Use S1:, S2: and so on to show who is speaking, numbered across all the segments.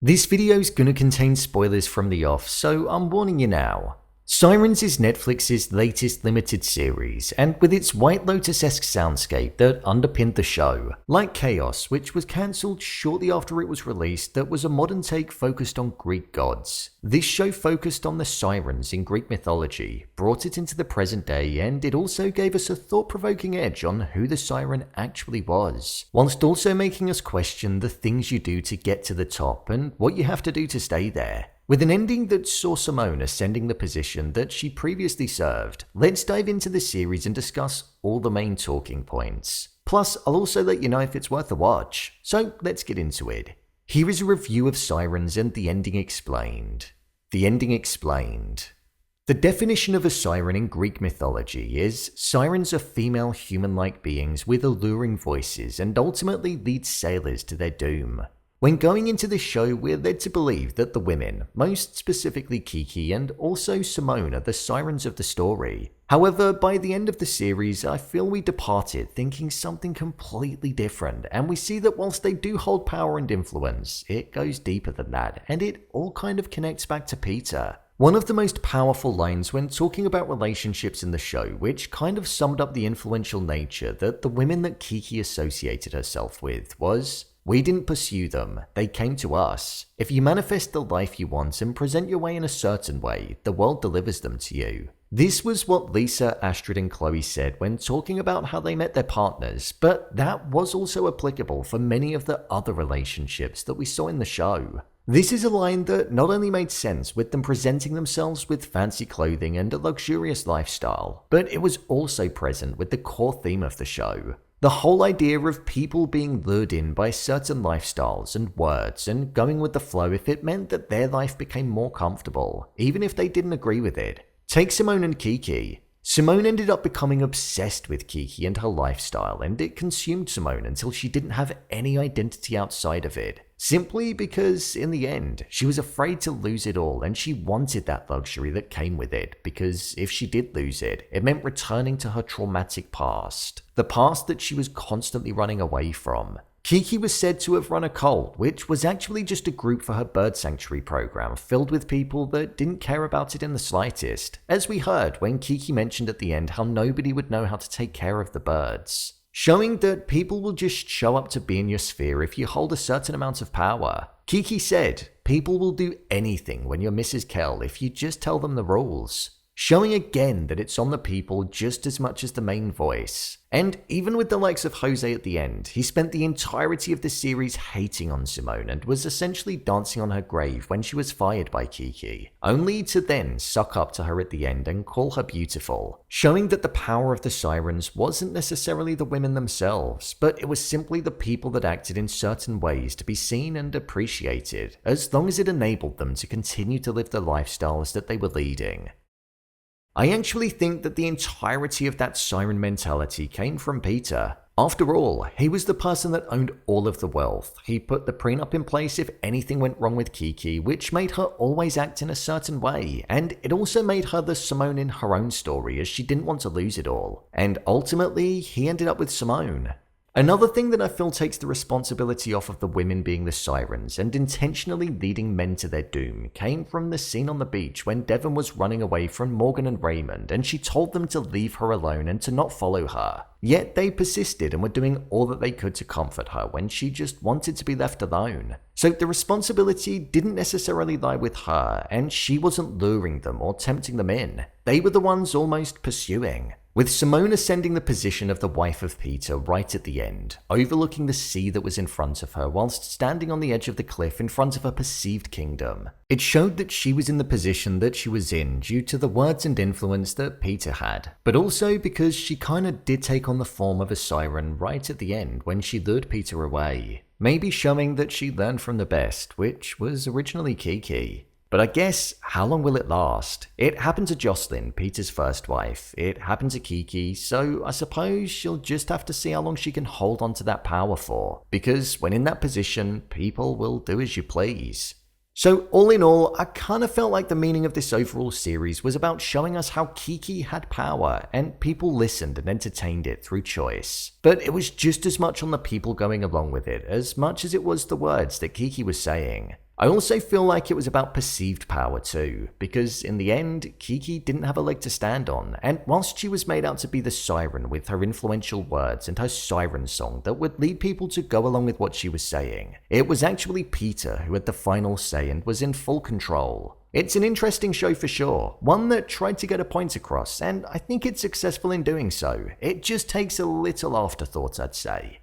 S1: This video is gonna contain spoilers from the off, so I'm warning you now. Sirens is Netflix's latest limited series, and with its White Lotus-esque soundscape that underpinned the show, like Chaos, which was cancelled shortly after it was released, that was a modern take focused on Greek gods. This show focused on the Sirens in Greek mythology, brought it into the present day, and it also gave us a thought-provoking edge on who the Siren actually was, whilst also making us question the things you do to get to the top and what you have to do to stay there. With an ending that saw Simone ascending the position that she previously served, let's dive into the series and discuss all the main talking points. Plus, I'll also let you know if it's worth a watch, so let's get into it. Here is a review of Sirens and the ending explained. The ending explained. The definition of a siren in Greek mythology is sirens are female human-like beings with alluring voices and ultimately lead sailors to their doom. When going into this show, we're led to believe that the women, most specifically Kiki and also Simone, are the sirens of the story. However, by the end of the series, I feel we departed thinking something completely different, and we see that whilst they do hold power and influence, it goes deeper than that, and it all kind of connects back to Peter. One of the most powerful lines when talking about relationships in the show, which kind of summed up the influential nature that the women that Kiki associated herself with, was, "We didn't pursue them, they came to us. If you manifest the life you want and present your way in a certain way, the world delivers them to you." This was what Lisa, Astrid and Chloe said when talking about how they met their partners, but that was also applicable for many of the other relationships that we saw in the show. This is a line that not only made sense with them presenting themselves with fancy clothing and a luxurious lifestyle, but it was also present with the core theme of the show. The whole idea of people being lured in by certain lifestyles and words and going with the flow if it meant that their life became more comfortable, even if they didn't agree with it. Take Simone and Kiki. Simone ended up becoming obsessed with Kiki and her lifestyle, and it consumed Simone until she didn't have any identity outside of it. Simply because, in the end, she was afraid to lose it all and she wanted that luxury that came with it, because if she did lose it, it meant returning to her traumatic past. The past that she was constantly running away from. Kiki was said to have run a cult, which was actually just a group for her bird sanctuary program filled with people that didn't care about it in the slightest, as we heard when Kiki mentioned at the end how nobody would know how to take care of the birds. Showing that people will just show up to be in your sphere if you hold a certain amount of power. Kiki said, "People will do anything when you're Mrs. Kell if you just tell them the rules." Showing again that it's on the people just as much as the main voice. And even with the likes of Jose at the end, he spent the entirety of the series hating on Simone and was essentially dancing on her grave when she was fired by Kiki, only to then suck up to her at the end and call her beautiful, showing that the power of the Sirens wasn't necessarily the women themselves, but it was simply the people that acted in certain ways to be seen and appreciated, as long as it enabled them to continue to live the lifestyles that they were leading. I actually think that the entirety of that siren mentality came from Peter. After all, he was the person that owned all of the wealth. He put the prenup in place if anything went wrong with Kiki, which made her always act in a certain way, and it also made her the Simone in her own story as she didn't want to lose it all. And ultimately, he ended up with Simone. Another thing that I feel takes the responsibility off of the women being the sirens and intentionally leading men to their doom came from the scene on the beach when Devon was running away from Morgan and Raymond and she told them to leave her alone and to not follow her. Yet they persisted and were doing all that they could to comfort her when she just wanted to be left alone. So the responsibility didn't necessarily lie with her, and she wasn't luring them or tempting them in. They were the ones almost pursuing. With Simone ascending the position of the wife of Peter right at the end, overlooking the sea that was in front of her whilst standing on the edge of the cliff in front of her perceived kingdom. It showed that she was in the position that she was in due to the words and influence that Peter had, but also because she kinda did take on the form of a siren right at the end when she lured Peter away. Maybe showing that she learned from the best, which was originally Kiki. But I guess, how long will it last? It happened to Jocelyn, Peter's first wife. It happened to Kiki, so I suppose she'll just have to see how long she can hold on to that power for. Because when in that position, people will do as you please. So all in all, I kinda felt like the meaning of this overall series was about showing us how Kiki had power, and people listened and entertained it through choice. But it was just as much on the people going along with it, as much as it was the words that Kiki was saying. I also feel like it was about perceived power too, because in the end, Kiki didn't have a leg to stand on, and whilst she was made out to be the Siren with her influential words and her Siren song that would lead people to go along with what she was saying, it was actually Peter who had the final say and was in full control. It's an interesting show for sure, one that tried to get a point across, and I think it's successful in doing so. It just takes a little afterthought, I'd say.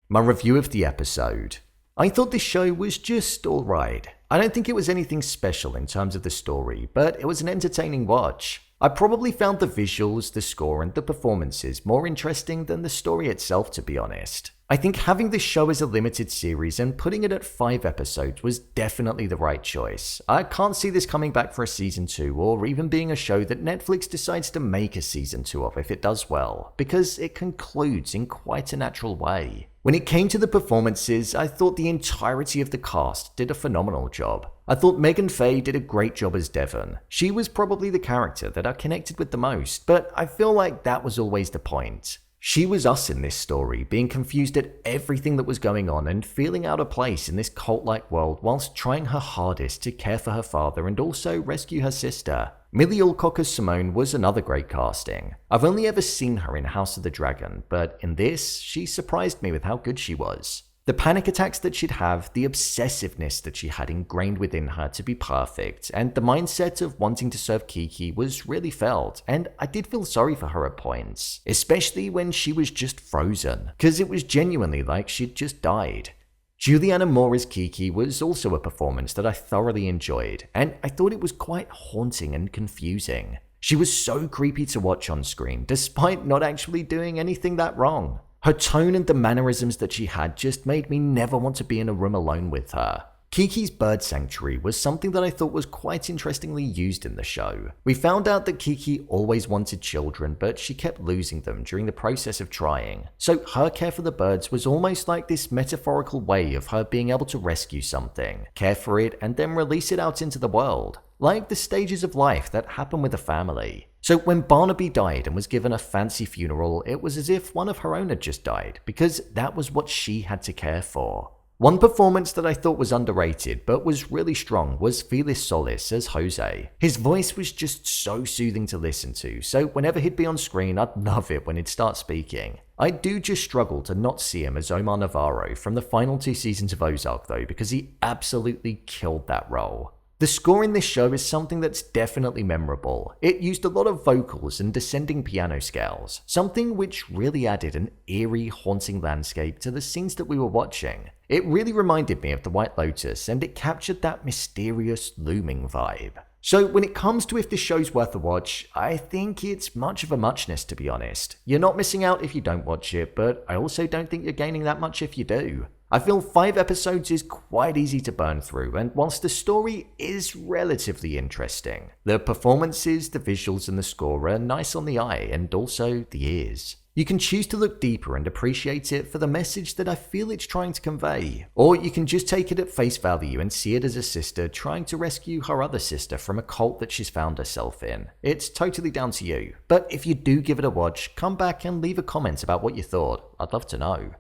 S1: My review of the episode. I thought this show was just alright. I don't think it was anything special in terms of the story, but it was an entertaining watch. I probably found the visuals, the score, and the performances more interesting than the story itself, to be honest. I think having this show as a limited series and putting it at 5 episodes was definitely the right choice. I can't see this coming back for a season 2 or even being a show that Netflix decides to make a season 2 of if it does well, because it concludes in quite a natural way. When it came to the performances, I thought the entirety of the cast did a phenomenal job. I thought Meghann Fahy did a great job as Devon. She was probably the character that I connected with the most, but I feel like that was always the point. She was us in this story, being confused at everything that was going on and feeling out of place in this cult-like world whilst trying her hardest to care for her father and also rescue her sister. Milly Alcock as Simone was another great casting. I've only ever seen her in House of the Dragon, but in this, she surprised me with how good she was. The panic attacks that she'd have, the obsessiveness that she had ingrained within her to be perfect, and the mindset of wanting to serve Kiki was really felt, and I did feel sorry for her at points, especially when she was just frozen, because it was genuinely like she'd just died. Julianne Moore as Kiki was also a performance that I thoroughly enjoyed, and I thought it was quite haunting and confusing. She was so creepy to watch on screen, despite not actually doing anything that wrong. Her tone and the mannerisms that she had just made me never want to be in a room alone with her. Kiki's bird sanctuary was something that I thought was quite interestingly used in the show. We found out that Kiki always wanted children, but she kept losing them during the process of trying. So her care for the birds was almost like this metaphorical way of her being able to rescue something, care for it, and then release it out into the world. Like the stages of life that happen with a family. So when Barnaby died and was given a fancy funeral, it was as if one of her own had just died, because that was what she had to care for. One performance that I thought was underrated but was really strong was Felix Solis as Jose. His voice was just so soothing to listen to, so whenever he'd be on screen I'd love it when he'd start speaking. I do just struggle to not see him as Omar Navarro from the final 2 seasons of Ozark though, because he absolutely killed that role. The score in this show is something that's definitely memorable. It used a lot of vocals and descending piano scales, something which really added an eerie, haunting landscape to the scenes that we were watching. It really reminded me of The White Lotus, and it captured that mysterious, looming vibe. So when it comes to if this show's worth a watch, I think it's much of a muchness, to be honest. You're not missing out if you don't watch it, but I also don't think you're gaining that much if you do. I feel 5 episodes is quite easy to burn through, and whilst the story is relatively interesting, the performances, the visuals, and the score are nice on the eye and also the ears. You can choose to look deeper and appreciate it for the message that I feel it's trying to convey, or you can just take it at face value and see it as a sister trying to rescue her other sister from a cult that she's found herself in. It's totally down to you, but if you do give it a watch, come back and leave a comment about what you thought. I'd love to know.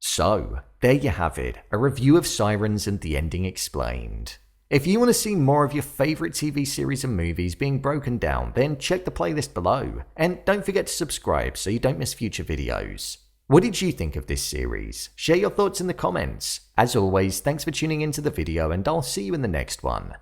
S1: So, there you have it, a review of Sirens and the ending explained. If you want to see more of your favourite TV series and movies being broken down, then check the playlist below, and don't forget to subscribe so you don't miss future videos. What did you think of this series? Share your thoughts in the comments. As always, thanks for tuning into the video and I'll see you in the next one.